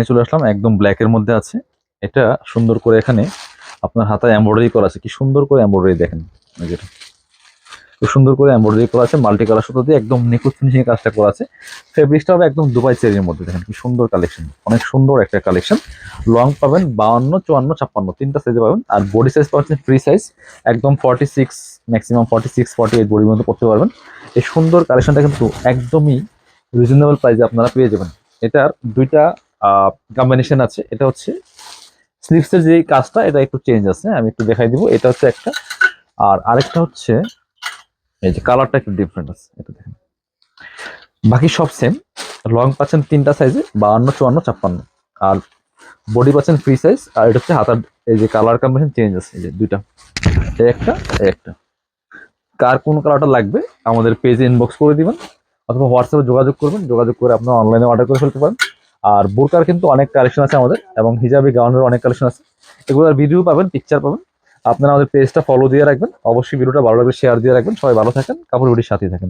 চলে আসলাম, একদম ব্ল্যাকের মধ্যে আছে। এটা সুন্দর করে এখানে আপনার হাতায় এমব্রয়ডারি করা আছে, কি সুন্দর করে এমব্রয়ডারি দেখেন। এই যেটা খুব সুন্দর করে এমব্রয়ডারি করা আছে, মাল্টি কালার সুতো দিয়ে একদম নিখুঁত ফিনিশিং কাজটা করা আছে। ফেব্রিক্সটা হবে একদম দুবাই চেরির মধ্যে, দেখেন কি সুন্দর কালেকশন, অনেক সুন্দর একটা কালেকশন। লং পাবেন 52, 54, 56 তিনটা সাইজে পাবেন। আর বডি সাইজ পাচ্ছেন ফ্রি সাইজ, একদম 46, ম্যাক্সিমাম 46, 48 বডির মধ্যে পড়তে পারবেন। এই সুন্দর কালেকশনটা কিন্তু একদমই রিজনেবল প্রাইসে আপনারা পেয়ে যাবেন। এটার দুইটা কম্বিনেশন আছে। এটা হচ্ছে স্লিভসের যে কাজটা, এটা একটু চেঞ্জ আছে, আমি একটু দেখাই দিব। এটা হচ্ছে একটা, আর আরেকটা হচ্ছে এই যে কালারটা একটু ডিফারেন্ট আছে, এটা দেখেন। বাকি সব সেম। লং পাচ্ছেন তিনটা সাইজে, 52, 54, 56। আর বডি পাচ্ছেন ফ্রি সাইজ। আর এটা হচ্ছে হাতার এই যে কালার কম্বিনেশন চেঞ্জ আছে, এই যে দুইটা, এই একটা, এই একটা। কার কোন কালারটা লাগবে আমাদের পেজে ইনবক্স করে দিবেন, অথবা হোয়াটসঅ্যাপে যোগাযোগ করবেন, যোগাযোগ করে আপনারা অনলাইনে অর্ডার করে ফেলতে পারেন। আর বোরকার কিন্তু অনেক কালেকশন আছে আমাদের, এবং হিজাবি গাউনের অনেক কালেকশন আছে। এগুলোর ভিডিও পাবেন, পিকচার পাবেন। আপনারা আমাদের পেজটা ফলো দিয়ে রাখবেন, অবশ্যই ভিডিওটা ভালো লাগবে শেয়ার দিয়ে রাখবেন। সবাই ভালো থাকেন, কাপড় বিডির সাথেই থাকেন।